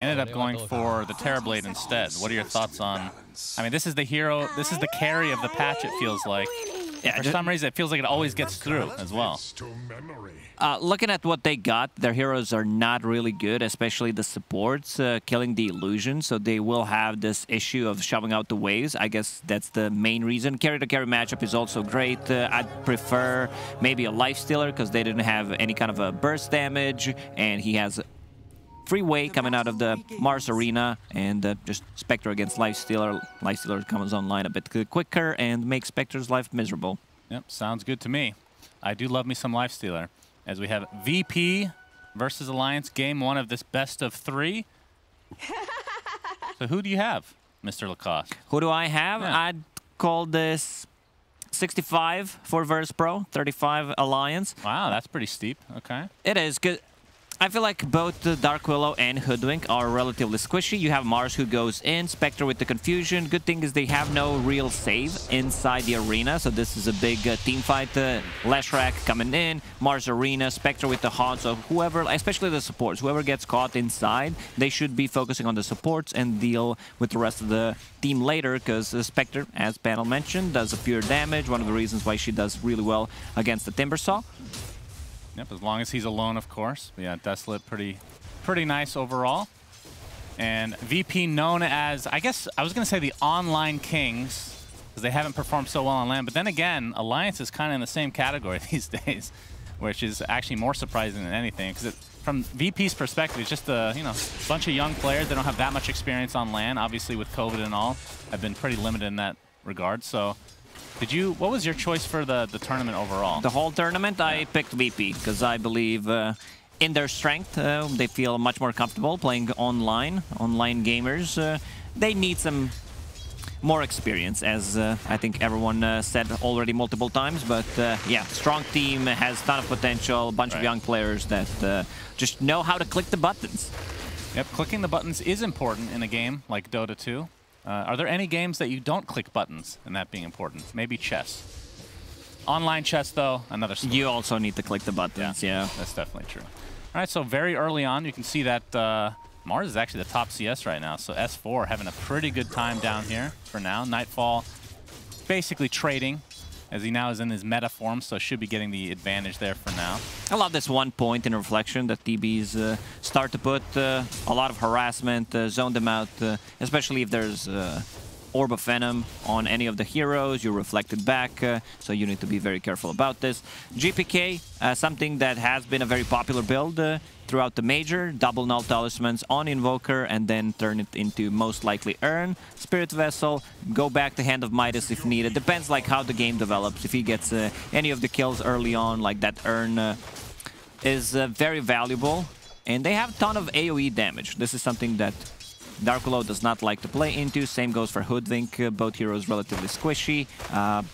Ended up going for the Terrorblade instead. What are your thoughts on... I mean, this is the hero, this is the carry of the patch, it feels like. Yeah, for some reason, it feels like it always gets through as well. Looking at what they got, their heroes are not really good, especially the supports, killing the illusion, so they will have this issue of shoving out the waves. I guess that's the main reason. Carry-to-carry matchup is also great. I'd prefer maybe a Lifestealer, because they didn't have any kind of a burst damage, and he has freeway coming out of the Mars Arena, and just Spectre against Lifestealer. Lifestealer comes online a bit quicker and makes Spectre's life miserable. Yep, sounds good to me. I do love me some Lifestealer. As we have VP versus Alliance, game one of this best of 3. So who do you have, Mr. Lacoste? Who do I have? Yeah. I'd call this 65 for Virtus.pro, 35 Alliance. Wow, that's pretty steep. Okay. It is good. I feel like both Dark Willow and Hoodwink are relatively squishy. You have Mars who goes in, Spectre with the confusion. Good thing is they have no real save inside the arena, so this is a big team fight. Leshrac coming in, Mars Arena, Spectre with the Haunt, so whoever, especially the supports, whoever gets caught inside, they should be focusing on the supports and deal with the rest of the team later, because Spectre, as Panel mentioned, does a pure damage, one of the reasons why she does really well against the Timbersaw. Yep, as long as he's alone, of course. But yeah, Desolate, pretty nice overall. And VP known as, I guess, I was going to say the online kings, because they haven't performed so well on land. But then again, Alliance is kind of in the same category these days, which is actually more surprising than anything. Because from VP's perspective, it's just a bunch of young players. They don't have that much experience on land. Obviously, with COVID and all, have been pretty limited in that regard. So what was your choice for the tournament overall? The whole tournament, I picked VP because I believe in their strength. They feel much more comfortable playing online. Online gamers, they need some more experience, as I think everyone said already multiple times. But yeah, strong team, has a ton of potential, a bunch of young players that just know how to click the buttons. Yep, clicking the buttons is important in a game like Dota 2. Are there any games that you don't click buttons and that being important? Maybe chess. Online chess, though, another story. You also need to click the buttons, yeah. That's definitely true. All right, so very early on, you can see that Mars is actually the top CS right now. So S4 having a pretty good time down here for now. Nightfall basically trading, as he now is in his meta form, so should be getting the advantage there for now. I love this 1 point in reflection that DBs start to put a lot of harassment, zone them out, especially if there's Orb of Venom on any of the heroes, you reflect it back, so you need to be very careful about this. GPK, something that has been a very popular build throughout the major, double null talismans on Invoker and then turn it into most likely Urn, Spirit Vessel, go back to Hand of Midas if needed. Depends like how the game develops. If he gets any of the kills early on, like that Urn is very valuable. And they have a ton of AoE damage. This is something that Dark Willow does not like to play into. Same goes for Hoodwink. Both heroes relatively squishy.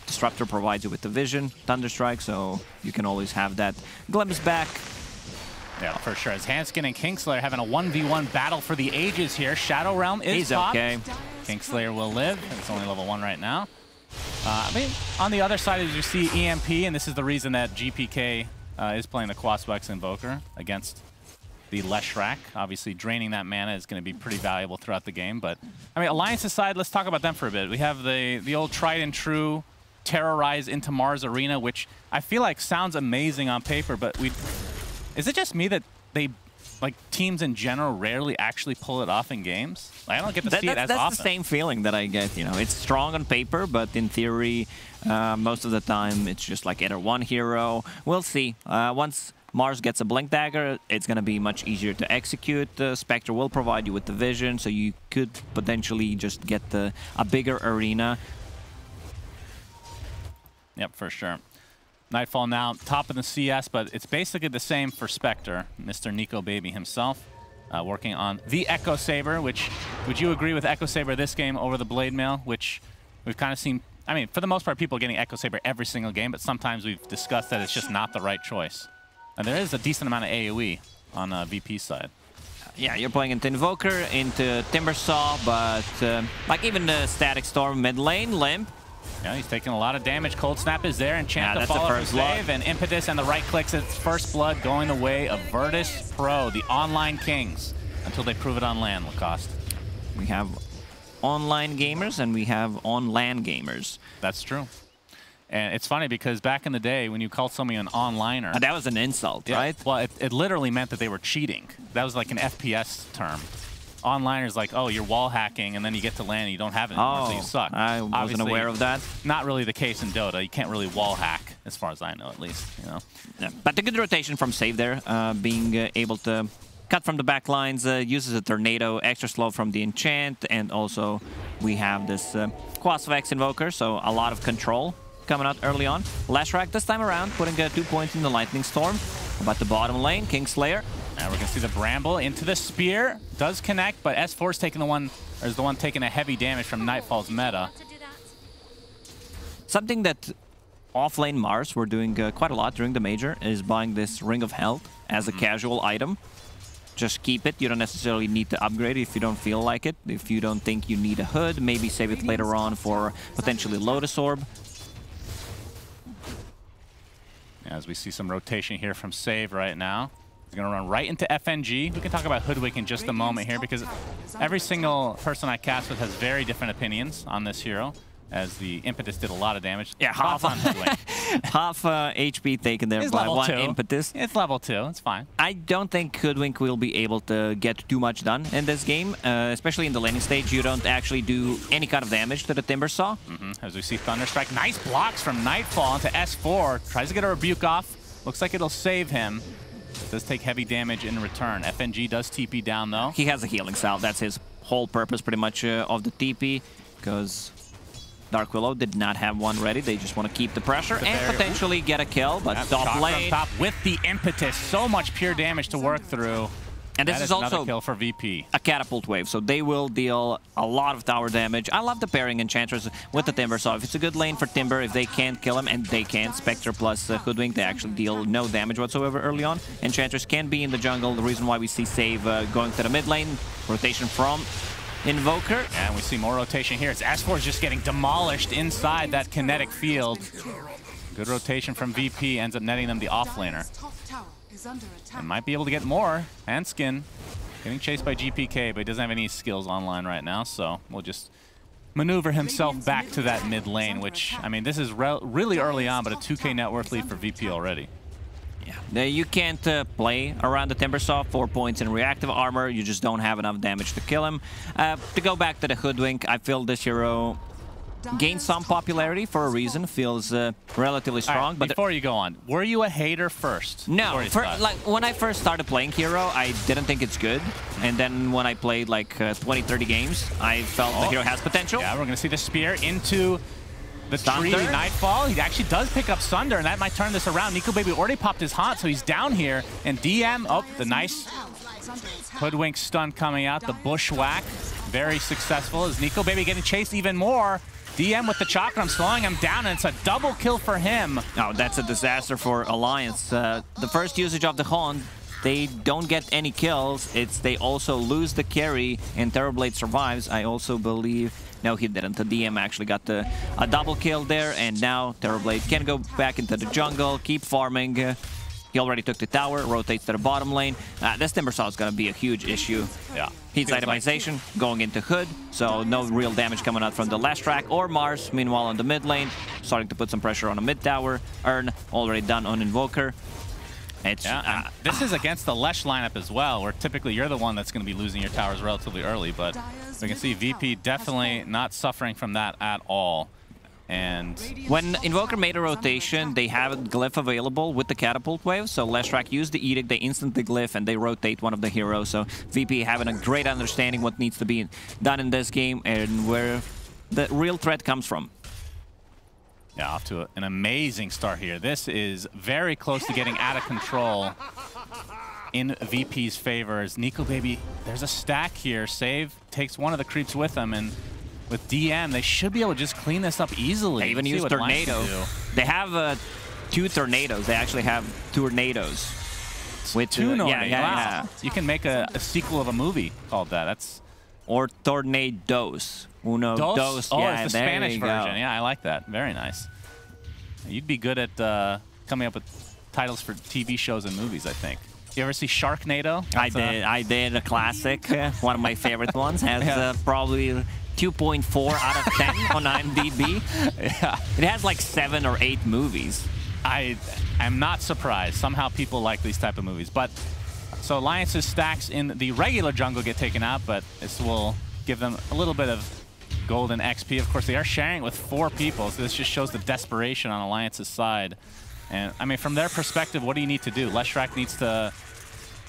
Disruptor provides you with the vision, Thunderstrike, so you can always have that glimpse back. Yeah, for sure. As Hanskin and Kingslayer having a 1v1 battle for the ages here. Shadow Realm is popped. Okay. Kingslayer will live. It's only level 1 right now. I mean, on the other side, as you see EMP, and this is the reason that GPK is playing the Quaswex Invoker against the Leshrac. Obviously, draining that mana is going to be pretty valuable throughout the game. But, I mean, Alliance's side, let's talk about them for a bit. We have the old tried and true Terrorize into Mars Arena, which I feel like sounds amazing on paper, but is it just me that teams in general rarely actually pull it off in games? I don't get to see it as often. That's the same feeling that I get, It's strong on paper, but in theory, most of the time, it's just like either one hero. We'll see. Once Mars gets a Blink Dagger, it's going to be much easier to execute. Spectre will provide you with the vision, so you could potentially just get a bigger arena. Yep, for sure. Nightfall now top of the CS, but it's basically the same for Spectre, Mr. Nico Baby himself, working on the Echo Saber, which, would you agree with Echo Saber this game over the Blade Mail, which we've kind of seen, I mean, for the most part, people are getting Echo Saber every single game, but sometimes we've discussed that it's just not the right choice. And there is a decent amount of AoE on VP's side. Yeah, you're playing into Invoker, into Timbersaw, but like even the Static Storm mid lane, Limp. Yeah, he's taking a lot of damage. Cold Snap is there, and Chant to follow for save, and Impetus and the right clicks. It's first blood going the way of Virtus.pro, the online kings. until they prove it on land, Lacoste. We have online gamers and we have on-land gamers. That's true. And it's funny because back in the day, when you called somebody an onliner... that was an insult, yeah, right? Well, it literally meant that they were cheating. That was like an FPS term. Onliners like, oh, you're wall hacking, and then you get to land and you don't have it anymore, so you suck. I wasn't Obviously, aware of that. Not really the case in Dota. You can't really wall hack, as far as I know, at least. You know. Yeah. But the good rotation from Save there, being able to cut from the back lines, uses a tornado, extra slow from the enchant, and also we have this Quasvex Invoker, so a lot of control coming out early on. Lashrak this time around, putting 2 points in the Lightning Storm. About the bottom lane, Kingslayer. And we're gonna see the Bramble into the Spear. Does connect, but S4's taking the one taking a heavy damage from Nightfall's meta. Something that off-lane Mars were doing quite a lot during the Major is buying this Ring of Health as a casual item. Just keep it. You don't necessarily need to upgrade it if you don't feel like it. If you don't think you need a hood, maybe save it later on for potentially Lotus Orb. As we see some rotation here from Save right now. He's going to run right into FNG. We can talk about Hoodwink in just a moment here because every single person I cast with has very different opinions on this hero, as the Impetus did a lot of damage. Yeah, half on Hoodwink. half HP taken there it's by one 2. Impetus. It's level 2. It's fine. I don't think Hoodwink will be able to get too much done in this game, especially in the laning stage. You don't actually do any kind of damage to the Timbersaw. As we see Thunderstrike. Nice blocks from Nightfall into S4. Tries to get a rebuke off. Looks like it'll save him. Does take heavy damage in return. FNG does TP down, though. He has a healing salve. That's his whole purpose, pretty much, of the TP, because Dark Willow did not have one ready. They just want to keep the pressure and potentially get a kill, but top lane. Top with the Impetus. So much pure damage to work through. And this is also another kill for VP. A catapult wave, so they will deal a lot of tower damage. I love the pairing Enchantress with the Timber, so if it's a good lane for Timber, if they can't kill him, and they can, Spectre plus Hoodwink, they actually deal no damage whatsoever early on. Enchantress can be in the jungle, the reason why we see Save going to the mid lane. Rotation from Invoker. And we see more rotation here. It's S4 is just getting demolished inside that kinetic field. Good rotation from VP, ends up netting them the offlaner. And might be able to get more. And Skin getting chased by GPK, but he doesn't have any skills online right now, so we'll just maneuver himself back to that mid lane, which, I mean, this is really early on, but a 2K net worth lead for VP already. Yeah, you can't play around the Timbersaw, 4 points in reactive armor. You just don't have enough damage to kill him. To go back to the Hoodwink, I feel this hero gained some popularity for a reason, feels relatively strong. Right, but before you go on, were you a hater first? No, like when I first started playing Hero, I didn't think it's good. And then when I played like 20, 30 games, I felt the hero has potential. Yeah, we're going to see the spear into the tree. Nightfall. He actually does pick up Sunder, and that might turn this around. Nico Baby already popped his haunt, so he's down here. And DM, oh, the nice Hoodwink stun coming out. The bushwhack, very successful. Is Nico Baby getting chased even more? DM with the chakram, slowing him down, and it's a double kill for him. Oh, that's a disaster for Alliance. The first usage of the Haunt, they don't get any kills. They also lose the carry, and Terrorblade survives. I also believe... No, he didn't. The DM actually got a double kill there, and now Terrorblade can go back into the jungle, keep farming. He already took the tower, rotates to the bottom lane. This Timbersaw is going to be a huge issue. Yeah. Heat itemization going into Hood, so no real damage coming out from the Lashrak or Mars. Meanwhile, on the mid lane, starting to put some pressure on the mid tower. Earn already done on Invoker. It's, this is against the Lesh lineup as well, where typically you're the one that's going to be losing your towers relatively early, but we can see VP definitely not suffering from that at all. And when Invoker made a rotation, they have a glyph available with the catapult wave. So Lashrak used the edict, they instant the glyph, and they rotate one of the heroes. So VP having a great understanding what needs to be done in this game and where the real threat comes from. Yeah, off to an amazing start here. This is very close to getting out of control in VP's favor. As Nico Baby, there's a stack here. Save takes one of the creeps with him, and with DM, they should be able to just clean this up easily. They even use Tornado. They have 2 Tornadoes. They actually have Tornadoes. With 2 Tornadoes? Yeah. You can make a sequel of a movie called that. That's or Tornadoes. Uno, dos. Oh, yeah, it's the Spanish version. Yeah, I like that. Very nice. You'd be good at coming up with titles for TV shows and movies, I think. You ever see Sharknado? I did a classic, one of my favorite ones. Has probably 2.4 out of 10 on IMDb. Yeah. It has like 7 or 8 movies. I'm not surprised. Somehow people like these type of movies. But so Alliance's stacks in the regular jungle get taken out, but this will give them a little bit of golden XP. Of course, they are sharing it with 4 people, so this just shows the desperation on Alliance's side. And I mean, from their perspective, what do you need to do? Leshrac needs to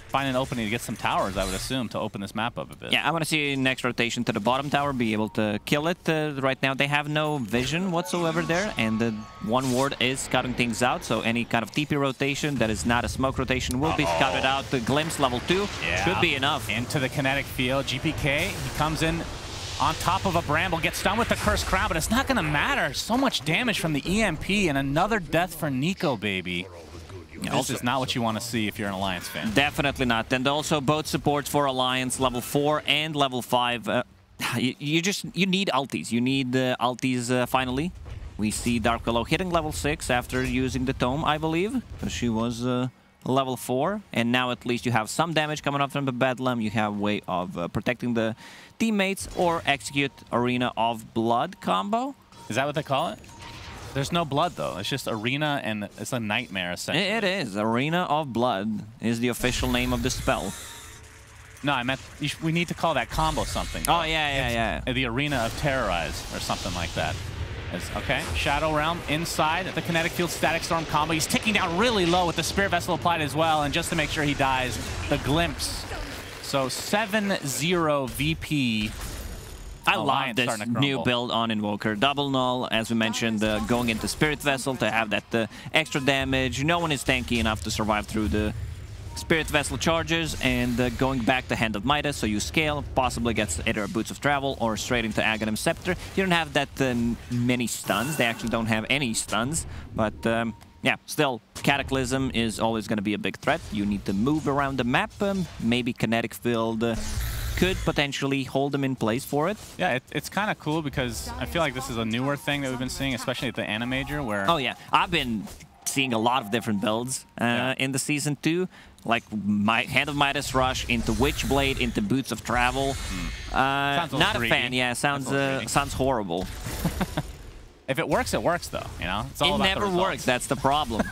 find an opening to get some towers, I would assume, to open this map up a bit. Yeah, I want to see next rotation to the bottom tower, be able to kill it. Right now, they have no vision whatsoever there, and one ward is scouting things out, so any kind of TP rotation that is not a smoke rotation will be scouted out. The Glimpse level 2 should be enough. Into the kinetic field. GPK, he comes in on top of a Bramble, gets done with the Cursed Crown, but it's not going to matter. So much damage from the EMP, and another death for Nico, baby. This is not what you want to see if you're an Alliance fan. Definitely not. And also both supports for Alliance, level 4 and level 5. You need ultis. You need ultis finally. We see Dark Willow hitting level 6 after using the Tome, I believe. Because she was level 4. And now at least you have some damage coming up from the Bedlam. You have a way of protecting the teammates or execute Arena of Blood combo. Is that what they call it? There's no blood, though. It's just Arena, and it's a nightmare, essentially. It is. Arena of Blood is the official name of the spell. No, I meant we need to call that combo something. Oh, yeah. The Arena of Terrorize, or something like that. Okay, Shadow Realm inside the Kinetic Field Static Storm combo. He's ticking down really low with the Spirit Vessel applied as well, and just to make sure he dies, the Glimpse. So 7-0 VP. I love this new build on Invoker. Double Null, as we mentioned, going into Spirit Vessel to have that extra damage. No one is tanky enough to survive through the Spirit Vessel charges, and going back to Hand of Midas, so you scale, possibly gets either Boots of Travel or straight into Aghanim Scepter. You don't have that many stuns. They actually don't have any stuns, but yeah, still, Cataclysm is always going to be a big threat. You need to move around the map. Maybe Kinetic Field could potentially hold them in place for it. Yeah, it's kind of cool because I feel like this is a newer thing that we've been seeing, especially at the Animajor, where... Oh, yeah. I've been seeing a lot of different builds in the Season 2. Like Hand of Midas Rush into Witchblade, into Boots of Travel. Not a fan. Yeah, sounds horrible. If it works, though. You know, it's all about the results. It never works. That's the problem.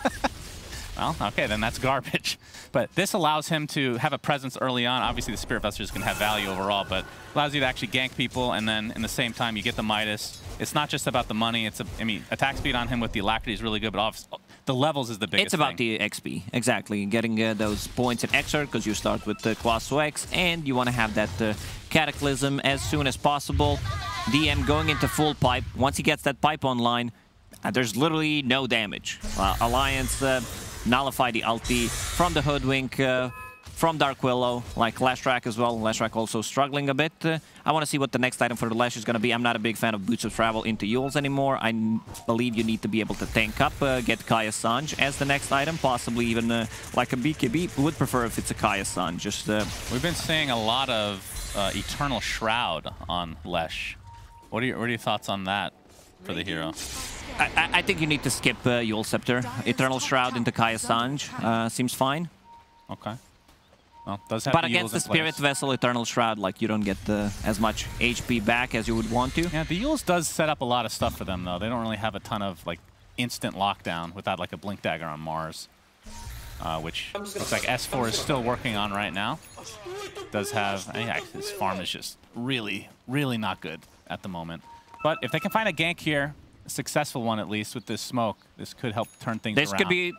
Well, okay, then that's garbage. But this allows him to have a presence early on. Obviously, the Spirit Vessel is going to have value overall, but allows you to actually gank people, and then in the same time, you get the Midas. It's not just about the money. I mean, attack speed on him with the Alacrity is really good, but obviously, the levels is the biggest It's about thing. the XP, exactly. Getting those points in Exarch, because you start with the Class X, and you want to have that Cataclysm as soon as possible. DM going into full pipe. Once he gets that pipe online, there's literally no damage. Alliance nullify the ulti from the Hoodwink, from Dark Willow, like Leshrac as well. Leshrac also struggling a bit. I want to see what the next item for the Lesh is going to be. I'm not a big fan of Boots of Travel into Yules anymore. I believe you need to be able to tank up, get Kaya Sanj as the next item, possibly even like a BKB. Would prefer if it's a Kaya Sanj. Just We've been seeing a lot of Eternal Shroud on Lesh. What are your thoughts on that for the hero? I think you need to skip Yule Scepter. Eternal Shroud into Kaya Sanj seems fine. Okay. Well, does have but against the Spirit Vessel, Eternal Shroud, like you don't get as much HP back as you would want to. Yeah, the Yules does set up a lot of stuff for them, though. They don't really have a ton of like instant lockdown without like a Blink Dagger on Mars, which looks like S4 is still working on right now. Does have, yeah, his farm is just really, really not good at the moment. But if they can find a gank here, a successful one at least with this smoke, this could help turn things around. This could be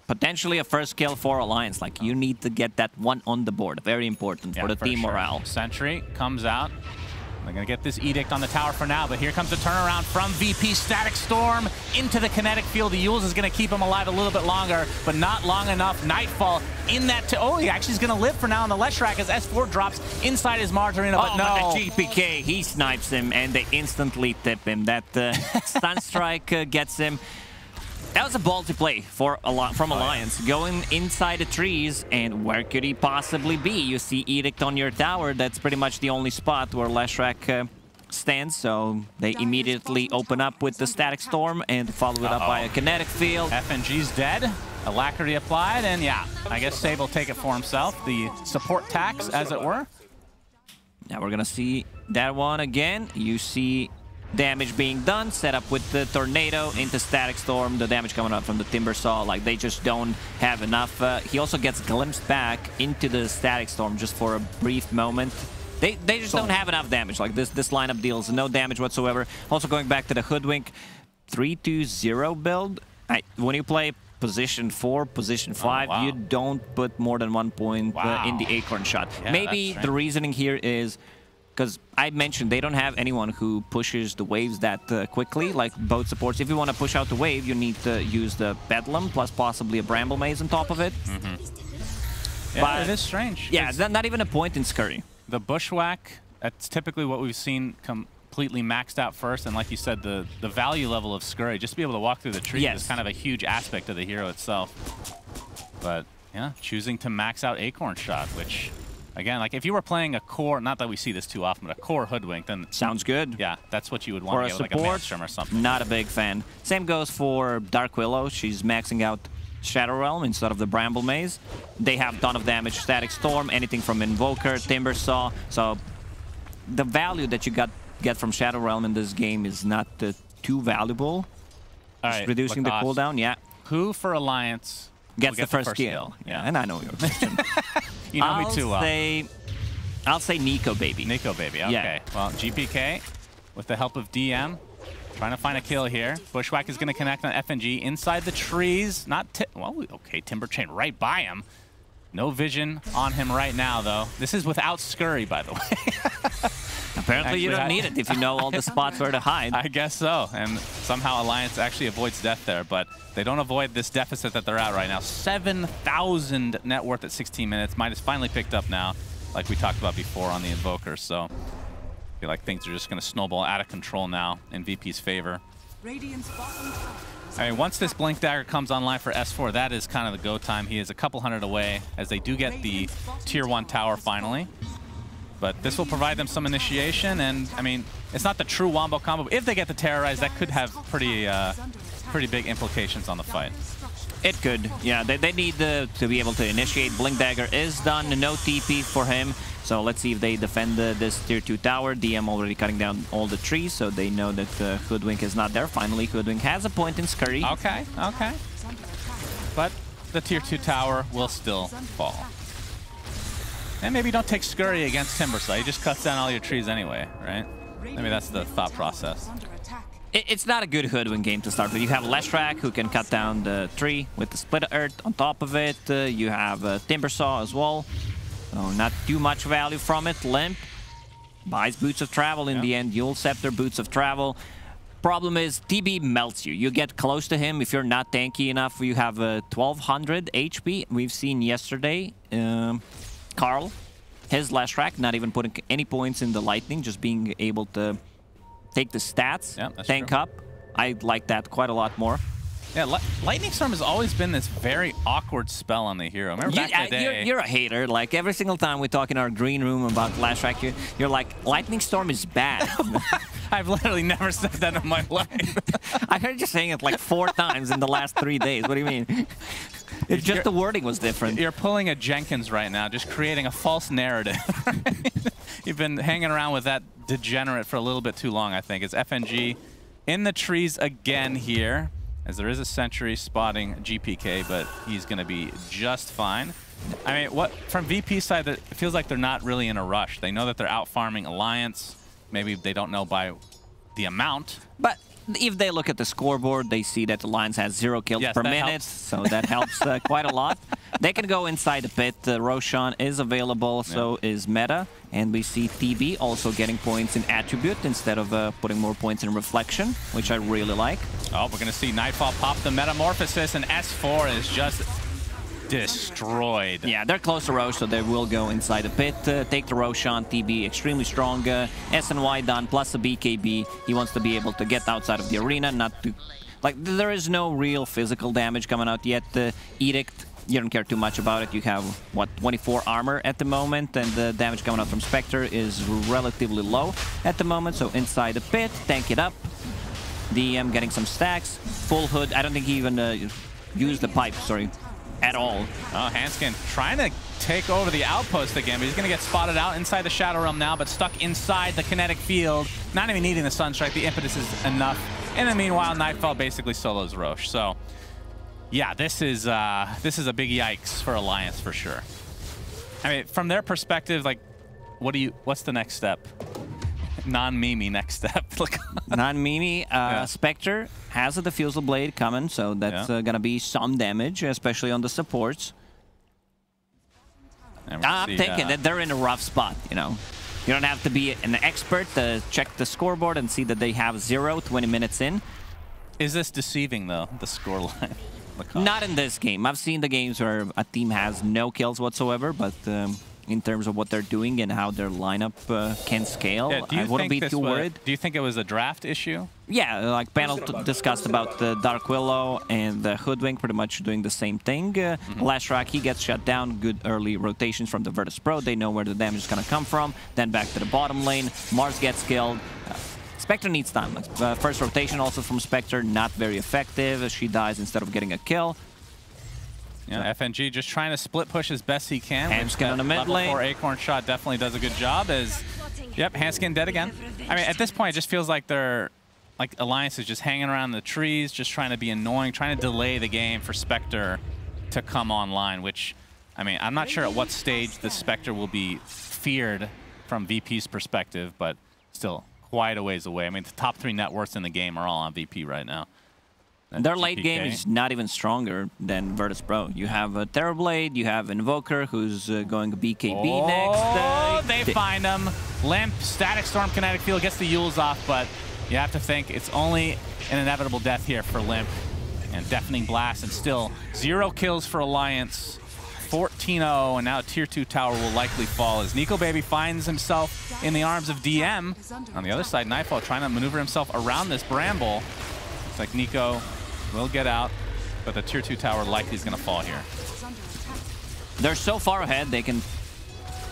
potentially a first kill for Alliance. Like, you need to get that one on the board. Very important for the team morale. Sentry comes out. They're going to get this Edict on the tower for now, but here comes the turnaround from VP. Static Storm into the Kinetic Field. The Yules is going to keep him alive a little bit longer, but not long enough. Nightfall in that... Oh, he actually is going to live for now on the Leshrac as S4 drops inside his Mars Arena, but no. But the GPK, he snipes him, and they instantly tip him. That stun strike gets him. That was a ballsy play from Alliance. Going inside the trees, and where could he possibly be? You see Edict on your tower. That's pretty much the only spot where Leshrac stands, so they immediately open up with the Static Storm and follow it up by a Kinetic Field. FNG's dead. Alacrity applied, and yeah, I guess Save will take it for himself. The support tax, as it were. Now we're gonna see that one again. You see damage being done, set up with the Tornado into Static Storm, the damage coming up from the Timber Saw, like they just don't have enough. He also gets glimpsed back into the Static Storm just for a brief moment. They just don't have enough damage. Like this lineup deals no damage whatsoever. Also going back to the Hoodwink, 3-2-0 build. When you play position 4, position 5, you don't put more than 1 point in the Acorn shot. Yeah, maybe the reasoning here is because I mentioned they don't have anyone who pushes the waves that quickly, like both supports. If you want to push out the wave, you need to use the Bedlam plus possibly a Bramble Maze on top of it. Yeah, but it is strange. Yeah, not even a point in Scurry. The Bushwhack, that's typically what we've seen completely maxed out first, and like you said, the value level of Scurry, just to be able to walk through the trees is kind of a huge aspect of the hero itself. But yeah, choosing to max out Acorn Shot, which again, like if you were playing a core, not that we see this too often, but a core Hoodwink, then sounds good. Yeah, that's what you would want to get with like a Maelstrom or something. Not a big fan. Same goes for Dark Willow. She's maxing out Shadow Realm instead of the Bramble Maze. They have a ton of damage, Static Storm, anything from Invoker, Timber Saw. So the value that you get from Shadow Realm in this game is not too valuable. All right, reducing the cooldown, yeah. Who for Alliance gets the first kill? Yeah, and I know your question. You know me too well. I'll say Nico Baby. Nico Baby, okay. Yeah. Well, GPK, with the help of DM, trying to find a kill here. Bushwhack is going to connect on FNG inside the trees. Well, okay, Timber Chain right by him. No vision on him right now, though. This is without Scurry, by the way. Apparently you don't need it if you know all the spots where to hide. I guess so. And somehow Alliance actually avoids death there, but they don't avoid this deficit that they're at right now. 7,000 net worth at 16 minutes. Might has finally picked up now, like we talked about before on the Invoker. So I feel like things are just going to snowball out of control now in VP's favor. I mean, once this Blink Dagger comes online for S4, that is kind of the go time. He is a couple hundred away as they do get the Tier 1 tower finally. But this will provide them some initiation, and I mean, it's not the true Wombo combo, but if they get the Terrorize, that could have pretty big implications on the fight. It could, yeah. They need to be able to initiate. Blink Dagger is done, no TP for him. So let's see if they defend this Tier 2 tower. DM already cutting down all the trees, so they know that Hoodwink is not there. Finally, Hoodwink has a point in Scurry. Okay, okay. But the Tier 2 tower will still fall. And maybe don't take Scurry against Timber Saw. He just cuts down all your trees anyway, right? Maybe that's the thought process. It's not a good Hoodwink game to start with. You have Leshrac, who can cut down the tree with the Split Earth on top of it. You have Timber Saw as well. So not too much value from it. Limp buys Boots of Travel in the end. Yule Scepter, Boots of Travel. Problem is, TB melts you. You get close to him. If you're not tanky enough, you have 1,200 HP. We've seen yesterday Carl, his Leshrac, not even putting any points in the Lightning, just being able to take the stats, tank up. I like that quite a lot more. Yeah, Lightning Storm has always been this very awkward spell on the hero. Remember back in the day? You're a hater. Like, every single time we talk in our green room about Leshrac, you're like, Lightning Storm is bad. I've literally never said that in my life. I heard you saying it like 4 times in the last 3 days. What do you mean? It's just the wording was different. You're pulling a Jenkins right now, just creating a false narrative. You've been hanging around with that degenerate for a little bit too long, I think. It's FNG in the trees again here, as there is a sentry spotting GPK, but he's going to be just fine. I mean, from VP's side, it feels like they're not really in a rush. They know that they're out farming Alliance. Maybe they don't know by the amount. But if they look at the scoreboard, they see that Alliance has 0 kills per minute, so that helps quite a lot. They can go inside the pit. Roshan is available, so is Meta. And we see TB also getting points in Attribute instead of putting more points in Reflection, which I really like. Oh, we're going to see Nightfall pop the Metamorphosis, and S4 is just destroyed. Yeah, they're close to Rosh, so they will go inside the pit. Take the Roshan. TB extremely strong. SNY done, plus the BKB. He wants to be able to get outside of the arena, not to... Like, there is no real physical damage coming out yet. Edict, you don't care too much about it. You have, what, 24 armor at the moment, and the damage coming out from Spectre is relatively low at the moment. So inside the pit, tank it up. DM getting some stacks. Full Hood, I don't think he even use the pipe, sorry, at all. Oh, Hanskin trying to take over the outpost again, but he's going to get spotted out inside the Shadow Realm now, but stuck inside the kinetic field. Not even needing the Sunstrike. The impetus is enough. In the meanwhile, Nightfall basically solos Roche. So, yeah, this is a big yikes for Alliance for sure. I mean, from their perspective, like, what's the next step? Non-Mimi next step. Non-Mimi, yeah. Spectre has a Diffusal Blade coming, so that's gonna be some damage, especially on the supports. I'm thinking that they're in a rough spot, you know. You don't have to be an expert to check the scoreboard and see that they have 0 20 minutes in. Is this deceiving, though, the scoreline? Not in this game. I've seen the games where a team has no kills whatsoever, but in terms of what they're doing and how their lineup can scale, I wouldn't be too worried. Do you think it was a draft issue? Yeah, like panel discussed about the Dark Willow and the Hoodwink pretty much doing the same thing. Last track, he gets shut down. Good early rotations from the Virtus.pro. They know where the damage is going to come from. Then back to the bottom lane. Mars gets killed. Spectre needs time. First rotation also from Spectre, not very effective. She dies instead of getting a kill. Yeah, FNG just trying to split push as best he can. Hanskin on the mid lane. Level 4 Acorn shot definitely does a good job. Yep, Hanskin dead again. I mean, at this point, it just feels like Alliance is just hanging around the trees, just trying to be annoying, trying to delay the game for Spectre to come online, which, I mean, I'm not sure at what stage the Spectre will be feared from VP's perspective, but still quite a ways away. I mean, the top 3 net worths in the game are all on VP right now. Their late game is not even stronger than Virtus.pro. You have a Terrorblade, you have Invoker, who's going BKB next. Oh, they find him. Limp, Static Storm, Kinetic Field, gets the Yules off, but you have to think it's only an inevitable death here for Limp. And Deafening Blast, and still 0 kills for Alliance. 14-0, and now a Tier 2 tower will likely fall as Nico Baby finds himself in the arms of DM. On the other side, Nightfall trying to maneuver himself around this Bramble. Looks like Nico will get out, but the Tier 2 tower likely is going to fall here. They're so far ahead, they can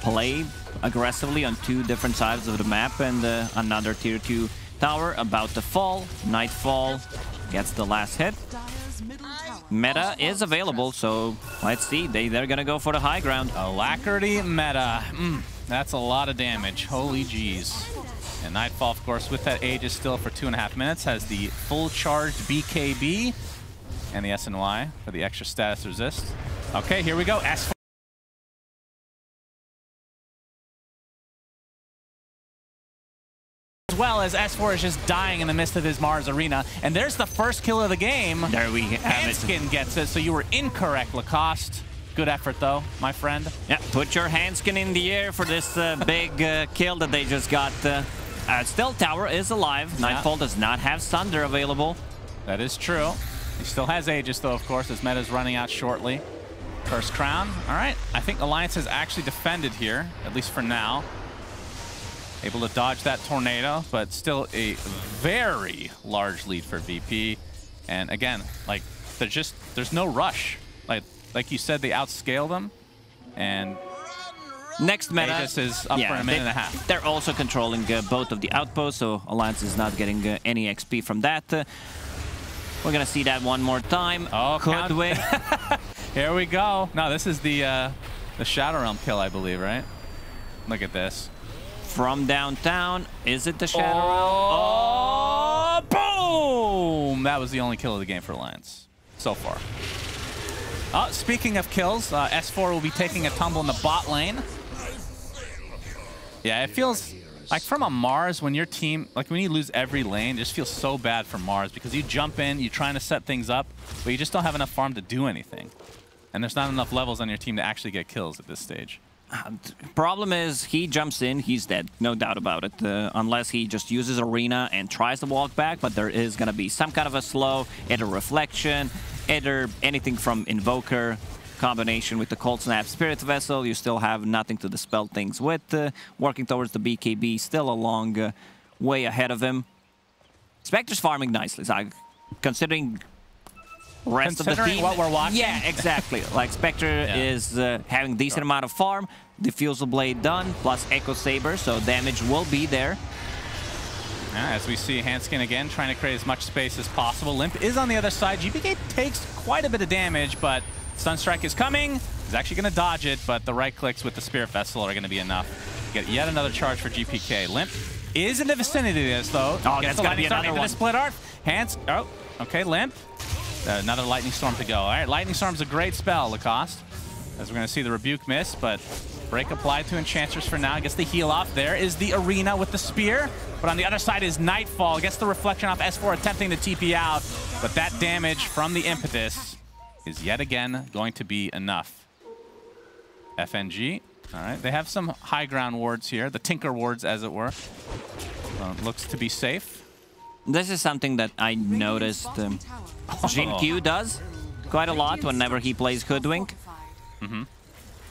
play aggressively on 2 different sides of the map, and another Tier 2 tower about to fall. Nightfall gets the last hit. Meta is available, so let's see. They're going to go for the high ground. Alacrity meta. That's a lot of damage. Holy jeez. And Nightfall, of course, with that Aegis still for 2.5 minutes, has the full charged BKB and the SNY for the extra status resist. Okay, here we go. S4. As well as S4 is just dying in the midst of his Mars arena. And there's the first kill of the game. There we have it. Hanskin gets it, so you were incorrect, Lacoste. Good effort, though, my friend. Yeah, put your Hanskin in the air for this big kill that they just got. Still, tower is alive. Yeah. Nightfall does not have Sunder available. That is true. He still has Aegis, though, of course, as meta's running out shortly. First crown. All right. I think Alliance has actually defended here, at least for now. Able to dodge that tornado, but still a very large lead for VP. And again, like, there's no rush. Like you said, they outscale them. And next meta Aegis is up for a minute and a half. They're also controlling both of the outposts, so Alliance is not getting any XP from that. We're gonna see that one more time. Oh, Hoodwink. Here we go. No, this is the Shadow Realm kill, I believe, right? Look at this. From downtown, is it the Shadow Realm? Oh, boom! That was the only kill of the game for Alliance so far. Speaking of kills, S4 will be taking a tumble in the bot lane. Yeah, it feels like from a Mars, when your team, like when you lose every lane, it just feels so bad for Mars because you jump in, you're trying to set things up, but you just don't have enough farm to do anything. And there's not enough levels on your team to actually get kills at this stage. Problem is, he jumps in, he's dead, no doubt about it. Unless he just uses Arena and tries to walk back, but there is going to be some kind of a slow, either Reflection, either anything from Invoker, combination with the Cold Snap Spirit Vessel. You still have nothing to dispel things with. Working towards the BKB, still a long way ahead of him. Spectre's farming nicely, so considering rest of the team, what we're watching. Yeah, exactly. Like Spectre is having decent amount of farm, Diffusal Blade done, plus Echo Saber, so damage will be there. As we see Hanskin again trying to create as much space as possible. Limp is on the other side. GPK takes quite a bit of damage, but Stun Strike is coming. He's actually going to dodge it, but the right clicks with the Spirit Vessel are going to be enough to get yet another charge for GPK. Limp is in the vicinity of this, though. Oh, that's going to be another one. Split art. Oh, okay, Limp. Another Lightning Storm to go. All right, Lightning Storm's a great spell, Lacoste. As we're going to see the Rebuke miss, but break applied to Enchantress for now. Gets the heal off. There is the Arena with the Spear. But on the other side is Nightfall. Gets the reflection off S4 attempting to TP out. But that damage from the Impetus is yet again going to be enough. FNG. All right, they have some high ground wards here. The Tinker wards, as it were. Looks to be safe. This is something that I noticed Jin Q does quite a lot whenever he plays Hoodwink.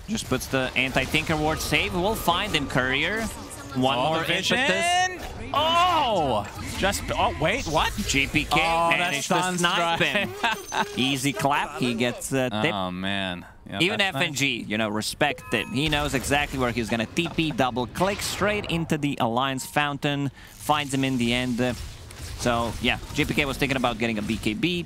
Just puts the anti-Tinker ward save. We'll find in Courier. One more impetus. Oh! Wait, what? GPK managed to snipe him. Easy clap. He gets tip. Oh, man. Yeah, even FNG, you know, respect it. He knows exactly where he's going to TP, double-click straight into the Alliance Fountain. Finds him in the end. So, yeah, GPK was thinking about getting a BKB.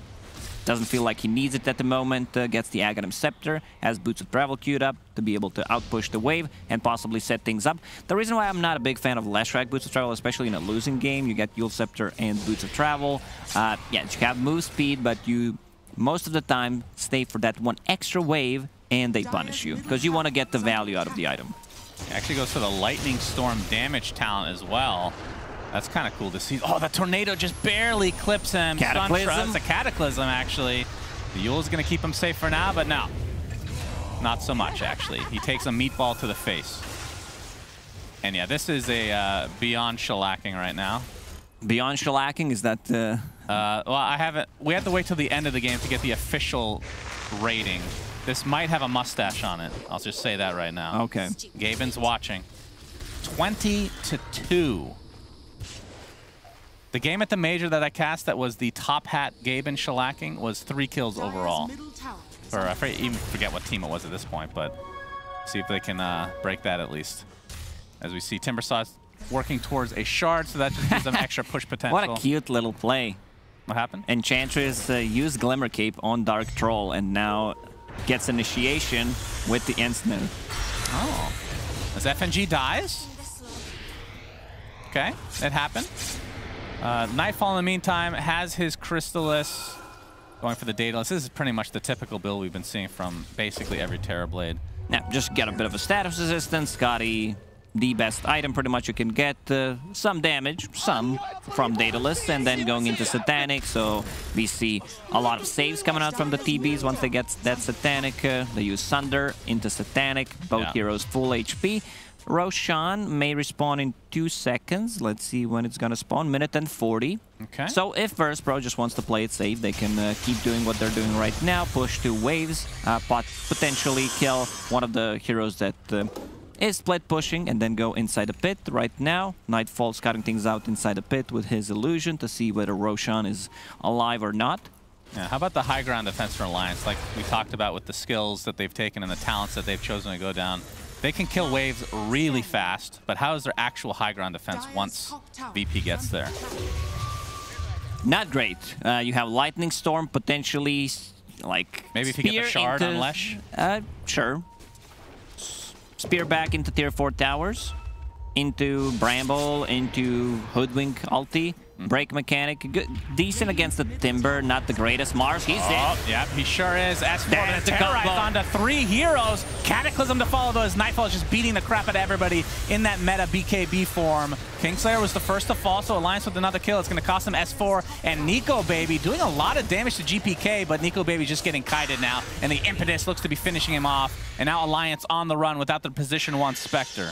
Doesn't feel like he needs it at the moment. Gets the Aghanim Scepter, has Boots of Travel queued up to be able to outpush the wave and possibly set things up. The reason why I'm not a big fan of Leshrac Boots of Travel, especially in a losing game, you get Yule Scepter and Boots of Travel. Yeah, you have move speed, but you most of the time stay for that one extra wave and they punish you because you want to get the value out of the item. He actually goes for the Lightning Storm damage talent as well. That's kind of cool to see. Oh, the Tornado just barely clips him. Cataclysm? It's a Cataclysm, actually. The Yule's going to keep him safe for now, but no. Not so much, actually. He takes a meatball to the face. And yeah, this is a beyond shellacking right now. Beyond shellacking? Is that... well, I haven't... We have to wait till the end of the game to get the official rating. This might have a mustache on it. I'll just say that right now. Okay. Gaben's watching. 20-2. The game at the Major that I cast that was the top hat Gaben shellacking was 3 kills overall. Or I even forget what team it was at this point, but see if they can break that at least. As we see Timbersaw working towards a shard, so that just gives them extra push potential. What a cute little play. What happened? Enchantress used Glimmer Cape on Dark Troll and now gets initiation with the instant. Oh. As FNG dies? Okay, it happened. Nightfall, in the meantime, has his Crystallis going for the Daedalus. This is pretty much the typical build we've been seeing from basically every Terrorblade. Now, just get a bit of a status resistance. Scotty, the best item pretty much you can get. Some damage, some from Daedalus, and then going into Satanic. So we see a lot of saves coming out from the TBs once they get that Satanic. They use Sunder into Satanic. Both heroes full HP. Roshan may respawn in 2 seconds. Let's see when it's gonna spawn. Minute and 40. Okay. So if Virtus.pro just wants to play it safe, they can keep doing what they're doing right now. Push 2 waves, potentially kill one of the heroes that is split pushing, and then go inside the pit. Right now, Nightfall's cutting things out inside the pit with his illusion to see whether Roshan is alive or not. Yeah, how about the high ground defense for Alliance? Like we talked about with the skills that they've taken and the talents that they've chosen to go down. They can kill waves really fast, but how is their actual high ground defense once VP gets there? Not great. You have Lightning Storm, potentially, like, maybe if you get the shard on Lesh? Sure. Spear back into tier 4 towers, into Bramble, into Hoodwink ulti. Break mechanic, good, decent against the Timber, not the greatest. Mars, he's in. Yep, he sure is. S4 to terrorize onto 3 heroes. Cataclysm to follow those. Nightfall is just beating the crap out of everybody in that meta BKB form. Kingslayer was the first to fall, so Alliance with another kill. It's going to cost him S4 and Nico Baby doing a lot of damage to GPK, but Nico Baby just getting kited now, and the Impetus looks to be finishing him off. And now Alliance on the run without the position 1 Spectre.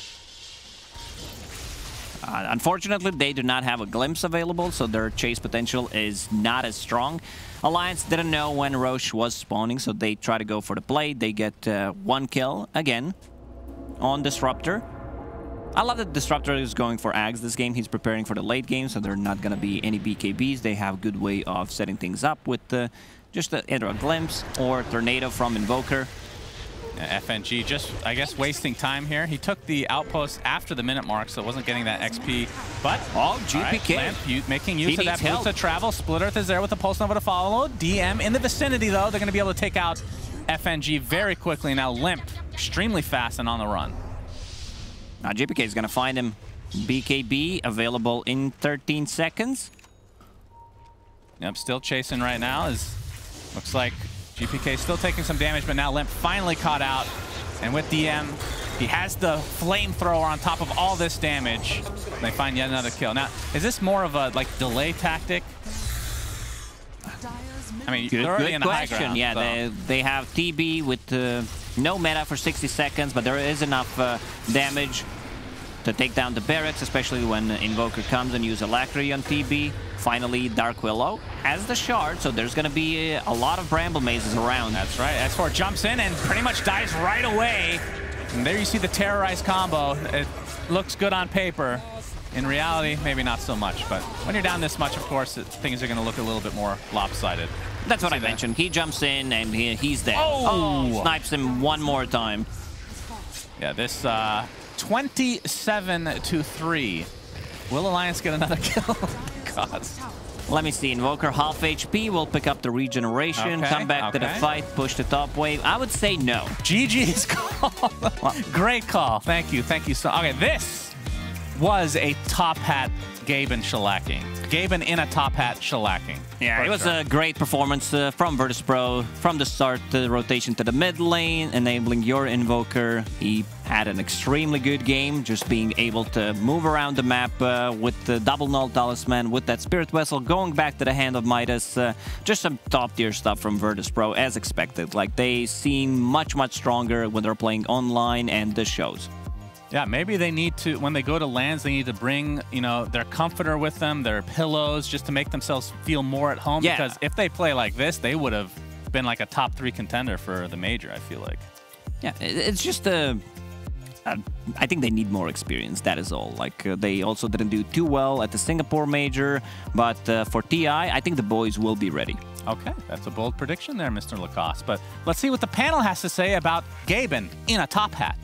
Unfortunately, they do not have a glimpse available, so their chase potential is not as strong. Alliance didn't know when Roche was spawning, so they try to go for the play. They get 1 kill again on Disruptor. I love that Disruptor is going for Ags this game. He's preparing for the late game, so there are not going to be any BKBs. They have a good way of setting things up with just either a glimpse or Tornado from Invoker. FNG just, I guess, wasting time here. He took the outpost after the minute mark, so wasn't getting that XP. But, GPK. Lamp, making use of that boost to travel. Split Earth is there with the Pulse Nova to follow. DM in the vicinity, though. They're going to be able to take out FNG very quickly. Now Limp, extremely fast and on the run. Now GPK is going to find him. BKB available in 13 seconds. Yep, still chasing right now. Looks like GPK still taking some damage, but now Limp finally caught out. And with DM, he has the flamethrower on top of all this damage. And they find yet another kill. Now, is this more of a like delay tactic? I mean, they're already in the high ground. Yeah, so. they have TB with no meta for 60 seconds, but there is enough damage to take down the barracks, especially when Invoker comes and use Alacrity on TB. Finally, Dark Willow has the shard, so there's going to be a lot of Bramble Mazes around. That's right. S4 jumps in and pretty much dies right away. And there you see the Terrorize combo. It looks good on paper. In reality, maybe not so much. But when you're down this much, of course, things are going to look a little bit more lopsided. That's what I mentioned. He jumps in and he's dead. Oh! Snipes him one more time. Yeah, this 27-3. Will Alliance get another kill? God. Let me see. Invoker half HP will pick up the regeneration, come back to the fight, push the top wave. I would say no. GG's call. Well, great call. Thank you. Thank you so. Okay, this was a top hat Gaben shellacking. Gaben in a top hat shellacking. Yeah, it was a great performance from Virtus.pro. From the start, the rotation to the mid lane, enabling your Invoker. He had an extremely good game, just being able to move around the map with the double null talisman, with that Spirit Vessel, going back to the Hand of Midas. Just some top-tier stuff from Virtus.pro, as expected. Like, they seem much, much stronger when they're playing online, and this shows. Yeah, maybe they need to, when they go to lands, they need to bring, you know, their comforter with them, their pillows, just to make themselves feel more at home. Yeah. Because if they play like this, they would have been like a top 3 contender for the major, I feel like. Yeah, it's just I think they need more experience, that is all. Like, they also didn't do too well at the Singapore major, but for TI, I think the boys will be ready. Okay, that's a bold prediction there, Mr. Lacoste. But let's see what the panel has to say about Gaben in a top hat.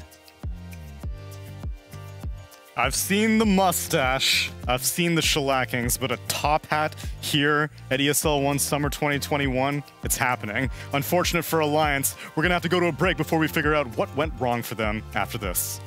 I've seen the mustache, I've seen the shellackings, but a top hat here at ESL One Summer 2021, it's happening. Unfortunate for Alliance, we're gonna have to go to a break before we figure out what went wrong for them after this.